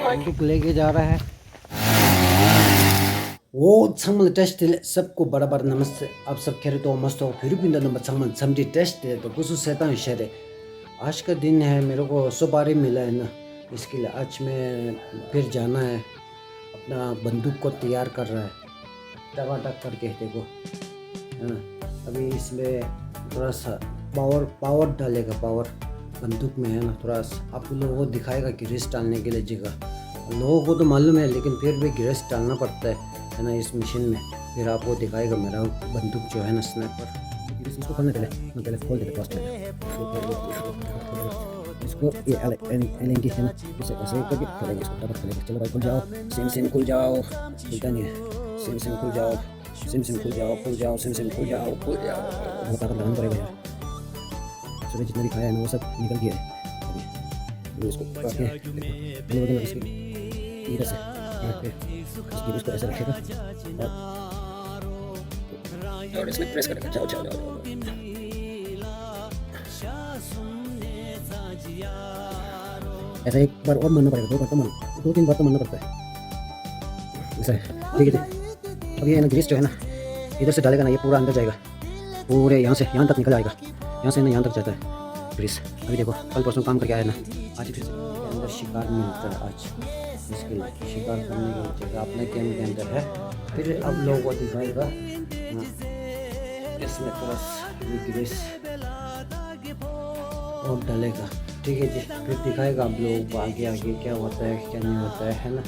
बंदूक लेके जा रहा है वो संगल टेस्ट सबको बड़ा बड़ा नमस्ते। आप सब कह रहे तो मस्त हो फिर भी नंबर संगल समझी टेस्ट तो कुछ शैतान इशारे। आज का दिन है, मेरे को सुपारी मिला है ना, इसके लिए आज मैं फिर जाना है। अपना बंदूक को तैयार कर रहा है टकाटक करके, देखो है ना। अभी इसमें थोड़ा सा पावर डालेगा, पावर बंदूक में है ना। थोड़ा आप लोगों को दिखाएगा गिरेस डालने के लिए जगह। लोगों को तो मालूम है लेकिन फिर भी गिरेस डालना पड़ता है ना इस मशीन में। फिर आपको दिखाएगा मेरा बंदूक जो है ना, स्नाइपर। इसको खोलने पहले खोल देते पास इसको ये एलएनटी से ना इसे ऐसे करके खोलेंगे, इसको डबल खोलेंगे। चलो भाई खुल जाओ, सिम खुल जाओ, खुलता नहीं है। सिम खुल जाओ, सिम खुल जाओ, सिम खुल जाओ। बहुत ताकत लगाना पड़ेगा यार। सुबह जितना भी खाया है ना वो सब निकल गया है। अभी इसको काट के इसकी इधर से इसको ऐसे रखेगा और इसमें प्रेस करेगा। जाओ जाओ जाओ ऐसा एक बार और मारना पड़ेगा, 2 बार तो मारना, 2-3 बार तो मारना पड़ता है ऐसा है। ठीक है, अब ये ना ग्रीस जो है ना इधर से डालेगा ना, ये पूरा अंदर जाएगा, पूरे यहाँ से यहाँ तक निकल आएगा। यहाँ से ना यहाँ तक जाता है ग्रीस। अभी देखो कल परसों काम करके आया ना, आज फिर के अंदर शिकार मिलता है। आज इसके लिए शिकार करने की जगह अपने कैम्प के अंदर है। फिर अब लोगों को दिखाएगा इसमें थोड़ा ग्रीस और डालेगा। ठीक है जी, फिर दिखाएगा आप लोगों को आगे क्या होता है क्या नहीं होता है ना।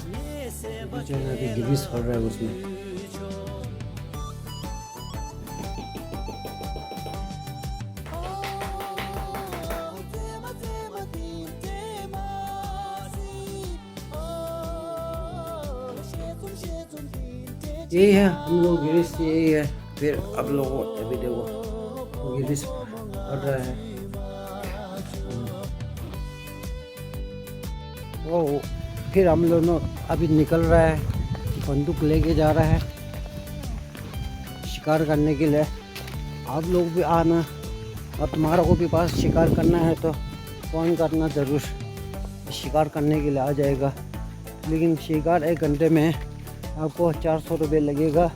जो है अभी ग्रीस पड़ रहा है उसमें। यही है हम लोग ग्रीस, यही है। फिर अब लोगों अभी देखो ग्रीस पड़ रहा है। वो फिर हम लोग अभी निकल रहा है, बंदूक लेके जा रहा है शिकार करने के लिए। आप लोग भी आना और तुम्हारा को भी पास शिकार करना है तो फ़ोन करना ज़रूर, शिकार करने के लिए आ जाएगा। लेकिन शिकार 1 घंटे में आपको 400 रुपये लगेगा।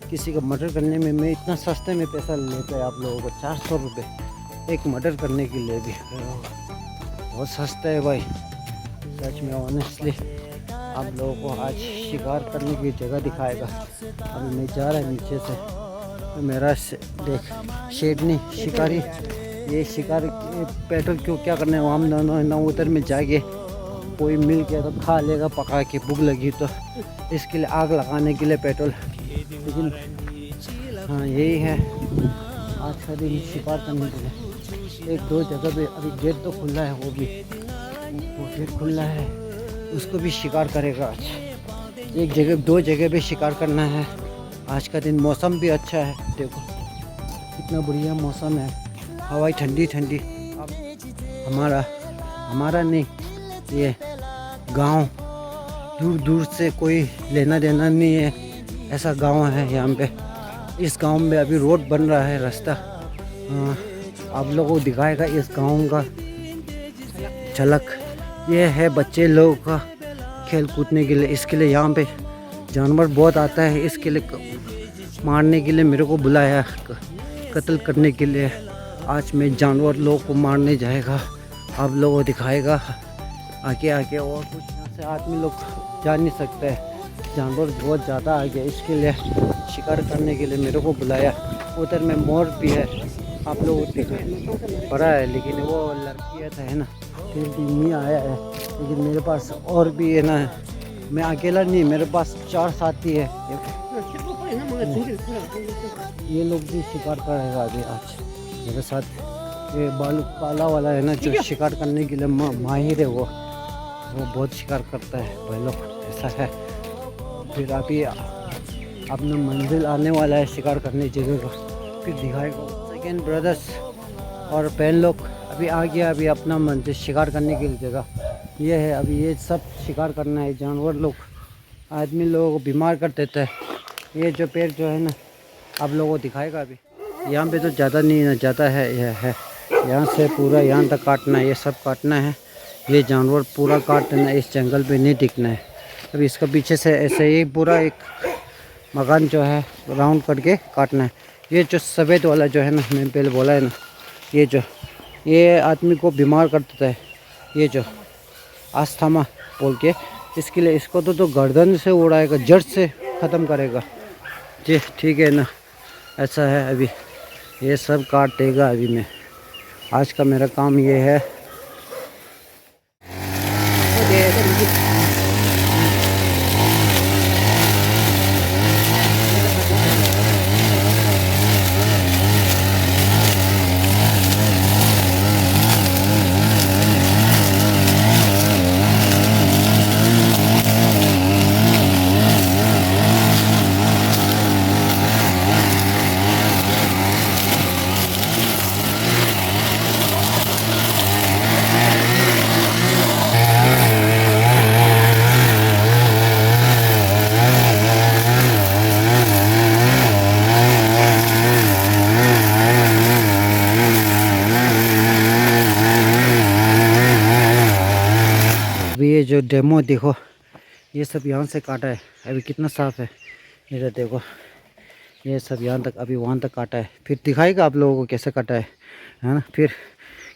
किसी का मर्डर करने में मैं इतना सस्ते में पैसा लेता है आप लोगों को, 400 रुपये एक मर्डर करने के लिए भी बहुत सस्ता है भाई सच में। ऑनेस्टली आप लोगों को आज शिकार करने की जगह दिखाएगा। अभी मैं जा रहा है नीचे से, तो मेरा देख शेड नहीं शिकारी, ये शिकार पेट्रोल क्यों क्या करने हैं हम दोनों ना, उधर में जाके कोई मिल गया तो खा लेगा पका के, भूख लगी तो इसके लिए आग लगाने के लिए पेट्रोल। लेकिन हाँ यही है आज का दिन शिकार करने के लिए। 1-2 जगह पे अभी गेट तो खुला है, वो गेट खुला है, उसको भी शिकार करेगा आज। 1 जगह 2 जगह पे शिकार करना है आज का दिन। मौसम भी अच्छा है, देखो कितना बढ़िया मौसम है, हवाई ठंडी ठंडी। हमारा नहीं, ये गांव दूर दूर से कोई लेना देना नहीं है, ऐसा गांव है यहाँ पे। इस गांव में अभी रोड बन रहा है, रास्ता। आप लोगों को दिखाएगा इस गांव का झलक। ये है बच्चे लोगों का खेल कूदने के लिए। इसके लिए यहाँ पे जानवर बहुत आता है, इसके लिए मारने के लिए मेरे को बुलाया, कत्ल करने के लिए। आज मैं जानवर लोगों को मारने जाएगा, आप लोगों को दिखाएगा आगे। और कुछ यहाँ से आदमी लोग जा नहीं सकते, जानवर बहुत ज़्यादा आ गया, इसके लिए शिकार करने के लिए मेरे को बुलाया। उधर में मोर भी है, आप लोग दिखाए बड़ा है, लेकिन वो लड़की है ना, फिर भी नहीं आया है। लेकिन मेरे पास और भी है ना, मैं अकेला नहीं, मेरे पास 4 साथी है। ये लोग भी शिकार करेगा अभी आज मेरे साथ। ये बालू काला वाला है ना, जो शिकार करने के लिए माहिर है, वो बहुत शिकार करता है भाई लोग, ऐसा है। फिर अभी अपना मंजिल आने वाला है शिकार करने की जगह का, फिर दिखाएगा। सेकेंड ब्रदर्स और बहन लोग अभी आ गया, अभी अपना मंजिल शिकार करने की जगह ये है। अभी ये सब शिकार करना है। जानवर लोग आदमी लोगों को बीमार कर देता है। ये जो पेड़ जो है ना, आप लोगों को दिखाएगा। अभी यहाँ पे तो ज़्यादा नहीं ना, ज़्यादा है, यह है यहाँ से पूरा यहाँ तक काटना है, ये सब काटना है। ये जानवर पूरा काट देना, इस जंगल पे नहीं टिकना है। अभी इसका पीछे से ऐसे ही पूरा एक मकान जो है राउंड करके काटना है। ये जो सफ़ेद वाला जो है ना, मैंने पहले बोला है ना, ये आदमी को बीमार कर देता है, ये जो अस्थमा बोल के, इसके लिए इसको तो गर्दन से उड़ाएगा, जड़ से ख़त्म करेगा जी। ठीक है ना, ऐसा है। अभी ये सब काट देगा। अभी मैं आज का मेरा काम ये है। अभी ये जो डेमो देखो, ये सब यहाँ से काटा है। अभी कितना साफ़ है, ये देखो, ये सब यहाँ तक, अभी वहाँ तक काटा है। फिर दिखाएगा आप लोगों को कैसे काटा है ना, फिर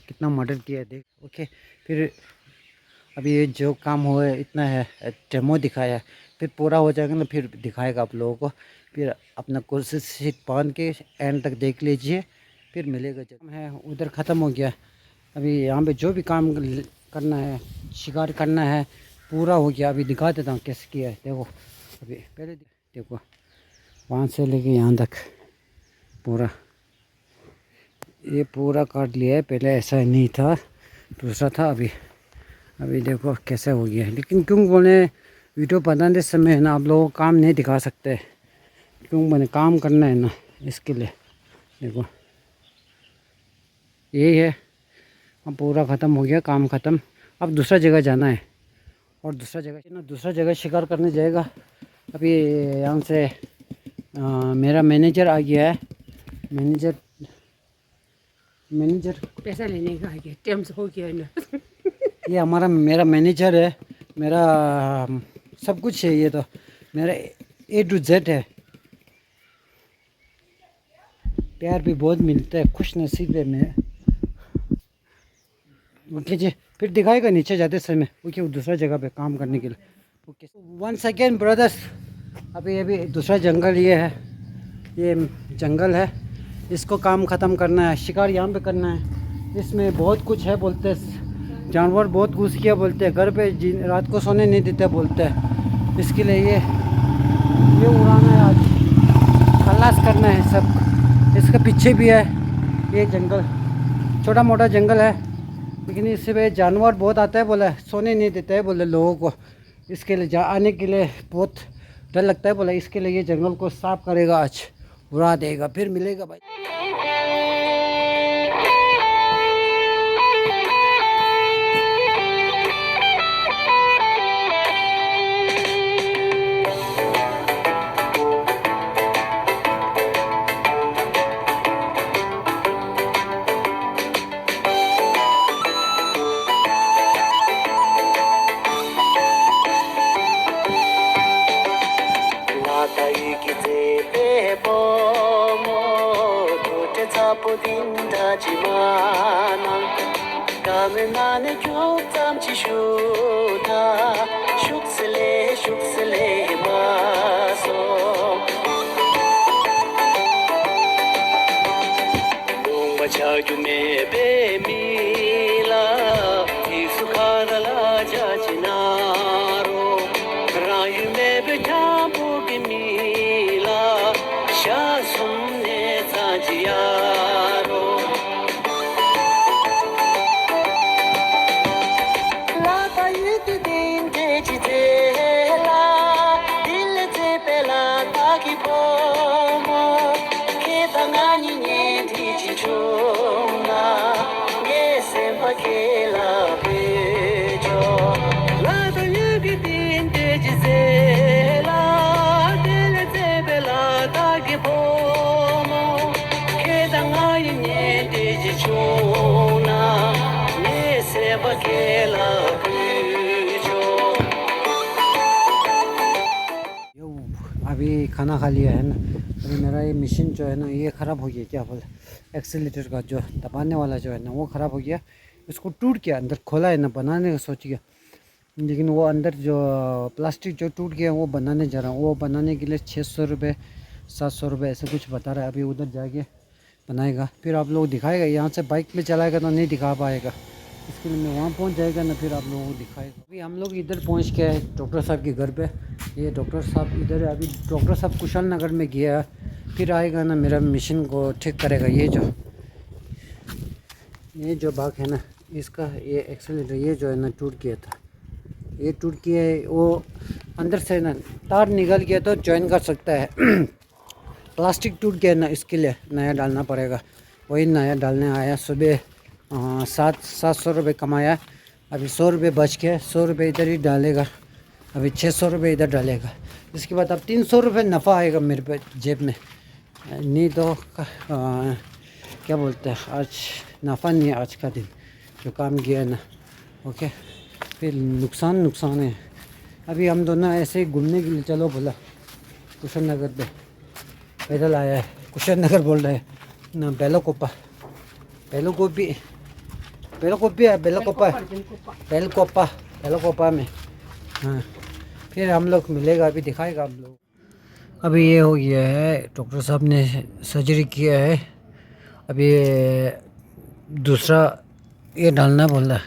कितना मर्डर किया है देख। ओके, फिर अभी ये जो काम हुआ है इतना है, डेमो दिखाया है, फिर पूरा हो जाएगा ना फिर दिखाएगा आप लोगों को। फिर अपना कुर्सी सीट बांध के एंड तक देख लीजिए, फिर मिलेगा। जब है उधर ख़त्म हो गया। अभी यहाँ पे जो भी काम करना है, शिकार करना है, पूरा हो गया। अभी दिखा देता हूँ कैसे किया है। देखो अभी पहले देखो, वहाँ से लेके यहाँ तक पूरा, ये पूरा काट लिया है। पहले ऐसा नहीं था, दूसरा था। अभी देखो कैसे हो गया है। लेकिन क्यों बोले वीडियो बनाने समय ना आप लोगों को काम नहीं दिखा सकते, क्यों बोले काम करना है ना, इसके लिए। देखो यही है, अब पूरा ख़त्म हो गया, काम ख़त्म। अब दूसरा जगह जाना है, और दूसरा जगह शिकार करने जाएगा। अभी यहाँ से मेरा मैनेजर आ गया है। मैनेजर पैसा लेने का है, टाइम से हो गया है ना। ये मेरा मैनेजर है, मेरा सब कुछ है। ये तो मेरा A to Z है। प्यार भी बहुत मिलता है, खुश नसीब है मैं। ओके जी, फिर दिखाएगा नीचे जाते समय। ओके, दूसरा जगह पे काम करने के लिए। Okay, 1 second brothers. अभी दूसरा जंगल ये है, ये जंगल है, इसको काम ख़त्म करना है, शिकार यहाँ पे करना है। इसमें बहुत कुछ है बोलते हैं, जानवर बहुत घुस गया बोलते हैं, घर पे रात को सोने नहीं देते बोलते हैं। इसके लिए ये उड़ाना है, आज खलास करना है सब। इसके पीछे भी है ये जंगल, छोटा मोटा जंगल है, लेकिन इसमें जानवर बहुत आता है बोला, सोने नहीं देते हैं बोले लोगों को। इसके लिए आने के लिए बहुत डर लगता है बोला। इसके लिए ये जंगल को साफ करेगा, आज उड़ा देगा, फिर मिलेगा भाई। Bakela अभी खाना खा लिया है ना। अभी मेरा ये मशीन जो है ना ये ख़राब हो गया, क्या बोले एक्सीलेटर का जो दबाने वाला जो है ना वो ख़राब हो गया। इसको टूट के अंदर खोला है ना, बनाने का सोच गया, लेकिन वो अंदर जो प्लास्टिक जो टूट गया वो बनाने जा रहा हूँ। वो बनाने के लिए 600 रुपये 700 रुपये ऐसे कुछ बता रहा है। अभी उधर जाके बनाएगा, फिर आप लोग दिखाएगा। यहाँ से बाइक में चलाएगा तो नहीं दिखा पाएगा, इसके लिए मैं वहाँ पहुँच जाएगा ना, फिर आप लोगों को दिखाएगा। अभी हम लोग इधर पहुँच गए हैं डॉक्टर साहब के घर पे। ये डॉक्टर साहब इधर है। अभी डॉक्टर साहब कुशल नगर में गया, फिर आएगा ना मेरा मशीन को ठीक करेगा। ये जो भाग है ना इसका, ये एक्सीलेटर ये जो है ना टूट गया था, ये टूट गया है। वो अंदर से ना तार निकल गया तो जॉइन कर सकता है। प्लास्टिक टूट गया ना, इसके लिए नया डालना पड़ेगा। वही नया डालने आया। सुबह 700 रुपये कमाया, अभी 100 रुपये बच गए। 100 रुपये इधर ही डालेगा, अभी 600 रुपये इधर डालेगा। इसके बाद अब 300 रुपये नफ़ा आएगा मेरे पे जेब में। नहीं तो क्या बोलते हैं, आज नफ़ा नहीं है आज का दिन जो काम किया है ना। ओके, फिर नुकसान है। अभी हम दोनों ऐसे ही घूमने के लिए चलो बोला, कुशल नगर पे पैदल आया है। कुशल नगर बोल रहे हैं ना, बेलोकोपा में। हाँ, फिर हम लोग मिलेगा, अभी दिखाएगा हम लोग। अभी ये हो गया है, डॉक्टर साहब ने सर्जरी किया है। अभी दूसरा ये डालना बोला,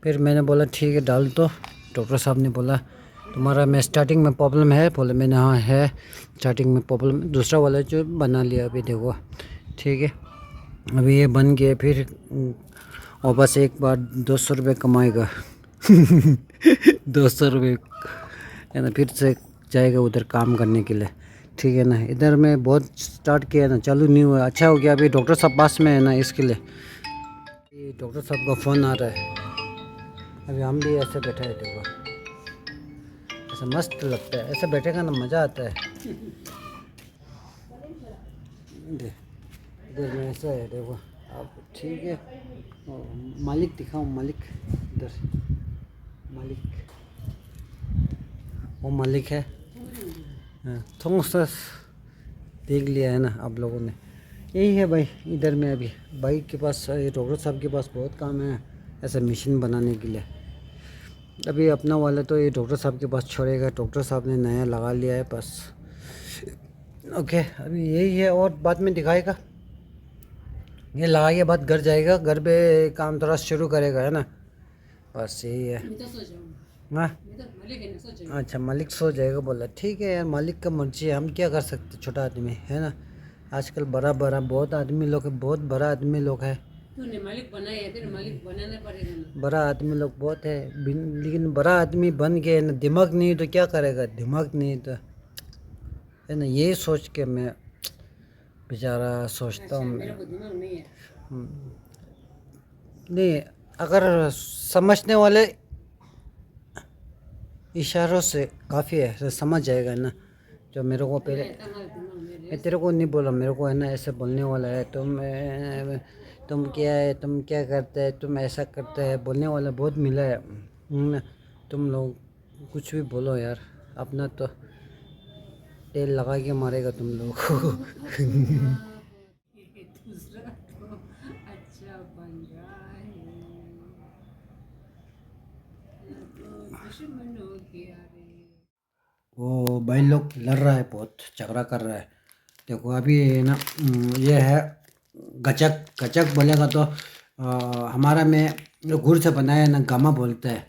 फिर मैंने बोला ठीक है डाल दो। डॉक्टर साहब ने बोला तुम्हारा में स्टार्टिंग में प्रॉब्लम है, बोले मैंने हाँ है स्टार्टिंग में प्रॉब्लम। दूसरा वाला जो बना लिया अभी देखो, ठीक है। अभी ये बन गया, फिर और बस एक बार 200 रुपये कमाएगा। 200 रुपये है ना, फिर से जाएगा उधर काम करने के लिए, ठीक है ना। इधर में बहुत स्टार्ट किया ना, चालू नहीं हुआ, अच्छा हो गया। अभी डॉक्टर साहब पास में है ना, इसके लिए डॉक्टर साहब का फ़ोन आ रहा है। अभी हम भी ऐसे बैठे हैं, देखो ऐसा मस्त लगता है, ऐसे बैठेगा ना मज़ा आता है। इधर में ऐसा है देखो आप, ठीक है। मालिक दिखाओ, मालिक इधर, मालिक वो मालिक है। हाँ, थोड़ा सा देख लिया है ना आप लोगों ने। यही है भाई, इधर में अभी भाई के पास, डॉक्टर साहब के पास बहुत काम है ऐसा मशीन बनाने के लिए। अभी अपना वाला तो ये डॉक्टर साहब के पास छोड़ेगा, डॉक्टर साहब ने नया लगा लिया है बस। ओके, अभी यही है और बाद में दिखाएगा। ये लगा के बाद घर जाएगा, घर पे काम थोड़ा शुरू करेगा, है ना, बस यही है। हाँ अच्छा, मालिक सो जाएगा बोला, ठीक है यार, मालिक का मर्जी है, हम क्या कर सकते, छोटा आदमी है ना। आजकल बड़ा बहुत आदमी लोग है, बहुत बड़ा आदमी लोग है। तूने मालिक बनाया, फिर मालिक बनाना पड़ेगा ना। बड़ा आदमी लोग बहुत है, लेकिन बड़ा आदमी बन गए ना, दिमाग नहीं तो क्या करेगा, दिमाग नहीं तो, है ना। ये सोच के मैं बेचारा सोचता हूँ। मेरे को दिमाग नहीं है। नहीं, अगर समझने वाले इशारों से काफ़ी है, तो समझ जाएगा ना। जो मेरे को पहले, मैं तेरे को नहीं बोला, मेरे को है ना ऐसे बोलने वाला है, तुम क्या है, तुम क्या करते हैं, तुम ऐसा करते हैं, बोलने वाला बहुत मिला है ना। तुम लोग कुछ भी बोलो यार, अपना तो तेल लगा के मारेगा तुम लोग को। दूसरा तो अच्छा बन रहा है, दुश्मन हो गया रे। वो भाई लोग लड़ रहा है, बहुत झगड़ा कर रहा है। देखो अभी ना ये है गचक। गचक बोलेगा तो हमारा में जो गुड़ से बनाया है ना, गामा बोलते हैं,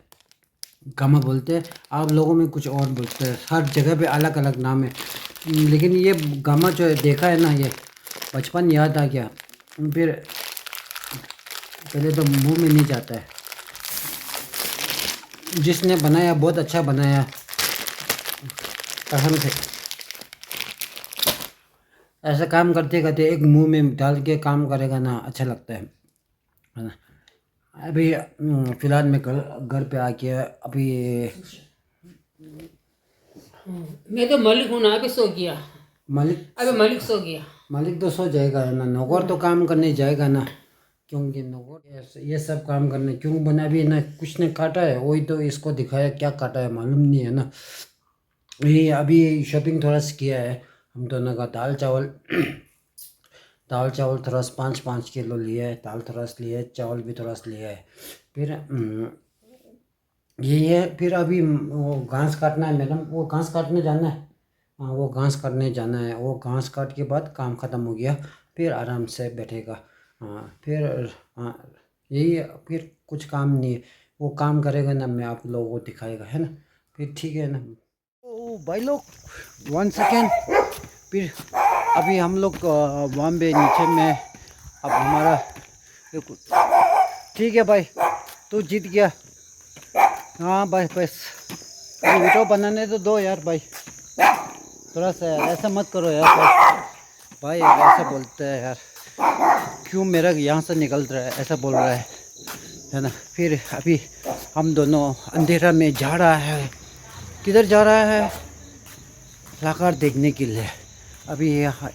गामा बोलते हैं। आप लोगों में कुछ और बोलते हैं, हर जगह पे अलग अलग नाम है। लेकिन ये गामा जो है देखा है ना, ये बचपन याद आ गया। फिर पहले तो मुंह में नहीं जाता है। जिसने बनाया बहुत अच्छा बनाया, कसम से। ऐसा काम करते करते एक मुंह में डाल के काम करेगा ना, अच्छा लगता है ना। अभी फिलहाल मैं घर पे आके अभी मैं तो मालिक हूँ ना, अभी सो गया। मालिक मालिक सो गया। मालिक तो सो जाएगा ना, नौकर तो काम करने जाएगा ना, क्योंकि नौकर ये सब काम करने क्यों बना। भी ना कुछ ने काटा है, वही तो इसको दिखाया, क्या काटा है मालूम नहीं है ना। ये अभी शॉपिंग थोड़ा सा किया है हम दोनों का। दाल चावल थोड़ा सा 5-5 किलो लिए है, दाल थोड़ा सा लिए है, चावल भी थोड़ा सा लिया है। फिर यही है। फिर अभी वो घास काटना है मैडम, वो घास काटने जाना है। हाँ, वो घास काटने जाना है। वो घास काट के बाद काम ख़त्म हो गया, फिर आराम से बैठेगा। हाँ फिर, हाँ यही है। फिर कुछ काम नहीं है, वो काम करेगा ना, मैं आप लोगों को दिखाएगा, है ना। फिर ठीक है ना। ओ भाई लोग, 1 सेकेंड। फिर अभी हम लोग वहाँ पे नीचे में, अब हमारा ठीक है भाई, तू जीत गया। हाँ भाई बस वीडियो बनाने तो दो यार भाई, थोड़ा सा ऐसा मत करो यार भाई ऐसा बोलते हैं यार, क्यों मेरा यहाँ से निकल रहा है, ऐसा बोल रहा है ना। फिर अभी हम दोनों अंधेरा में जा रहा है। किधर जा रहा है? लाकार देखने के लिए। अभी यहाँ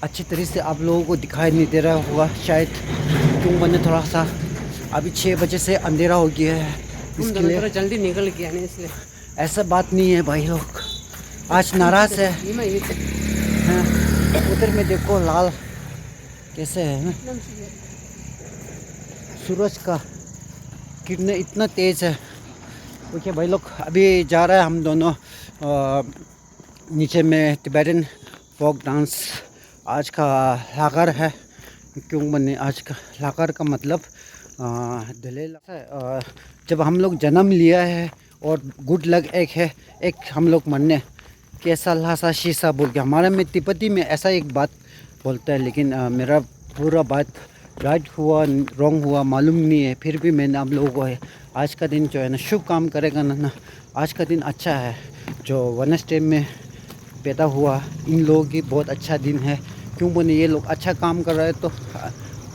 अच्छी तरह से आप लोगों को दिखाई नहीं दे रहा होगा शायद, क्यों मैंने थोड़ा सा अभी 6 बजे से अंधेरा हो गया है, इसके लिए थोड़ा जल्दी निकल गया नहीं इसलिए। ऐसा बात नहीं है भाई लोग, आज नाराज़ है। हाँ, उधर में देखो लाल कैसे है ना, सूरज का किरण इतना तेज़ है। ओके भाई लोग, अभी जा रहा है हम दोनों नीचे में तिब्बतन फोक डांस। आज का लाकर है, क्यों बने आज का लाकर का मतलब दलेल। जब हम लोग जन्म लिया है और गुड लक एक है, एक हम लोग मरने कैसा लासा शीशा बोल के हमारे में तिब्बती में ऐसा एक बात बोलता है। लेकिन मेरा पूरा बात राइट हुआ रॉन्ग हुआ मालूम नहीं है, फिर भी मैंने आप लोगों को आज का दिन जो है ना शुभ काम करेगा ना, आज का दिन अच्छा है। जो वेडनेसडे में पैदा हुआ इन लोगों की बहुत अच्छा दिन है, क्यों बोले ये लोग अच्छा काम कर रहे हैं तो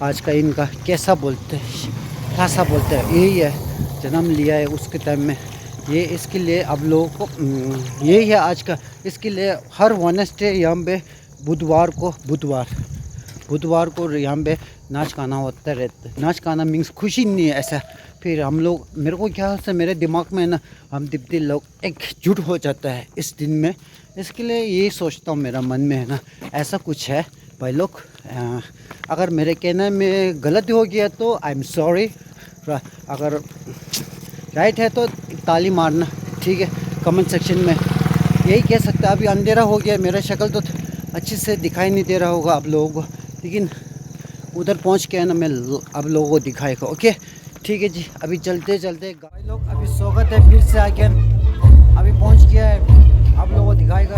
आज का इनका कैसा बोलते हैं, खासा बोलते हैं, यही है जन्म लिया है उसके टाइम में। ये इसके लिए आप लोगों को यही है आज का। इसके लिए हर वेडनेसडे यहाँ पे बुधवार को यहाँ पे नाच गाना होता रहता है। नाच गाना मीन्स खुशी नहीं है ऐसा। फिर हम लोग, मेरे को ख्याल से मेरे दिमाग में ना, हम तिब्बती लोग एकजुट हो जाता है इस दिन में। इसके लिए ये सोचता हूँ मेरा मन में है ना, ऐसा कुछ है भाई लोग। अगर मेरे कहने में गलती हो गया तो आई एम सॉरी, अगर राइट है तो ताली मारना, ठीक है, कमेंट सेक्शन में। यही कह सकता है। अभी अंधेरा हो गया, मेरा शक्ल तो अच्छे से दिखाई नहीं दे रहा होगा आप लोगों को, लेकिन उधर पहुंच के ना मैं आप लोगों को दिखाएगा। ओके ठीक है जी, अभी चलते भाई लोग, अभी स्वागत है फिर से आके, अभी पहुंच गया है, आप लोगों को दिखाएगा।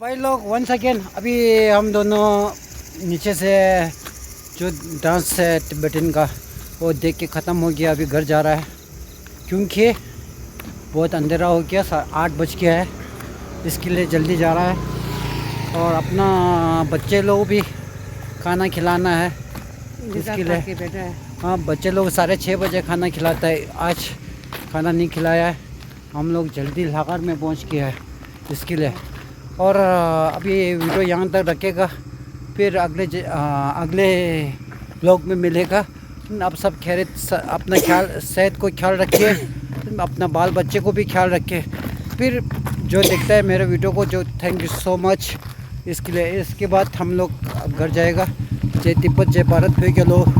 भाई लोग वंस अगेन अभी हम दोनों नीचे से जो डांस है तिब्बतन का वो देख के ख़त्म हो गया। अभी घर जा रहा है क्योंकि बहुत अंधेरा हो गया, 8 बज गया है, इसके लिए जल्दी जा रहा है। और अपना बच्चे लोग भी खाना खिलाना है, इसके लिए बैठा है। हाँ बच्चे लोग 6:30 बजे खाना खिलाता है, आज खाना नहीं खिलाया है। हम लोग जल्दी लाहौर में पहुंच गया है इसके लिए। और अभी वीडियो यहाँ तक रखेगा, फिर अगले ब्लॉग में मिलेगा। आप सब खैरियत, अपना ख्याल, सेहत को ख्याल रखिए, अपना बाल बच्चे को भी ख्याल रखिए। फिर जो देखता है मेरे वीडियो को, जो थैंक यू सो मच इसके लिए। इसके बाद हम लोग घर जाएगा। जय तिब्बत, जय भारत, फिर के लोग।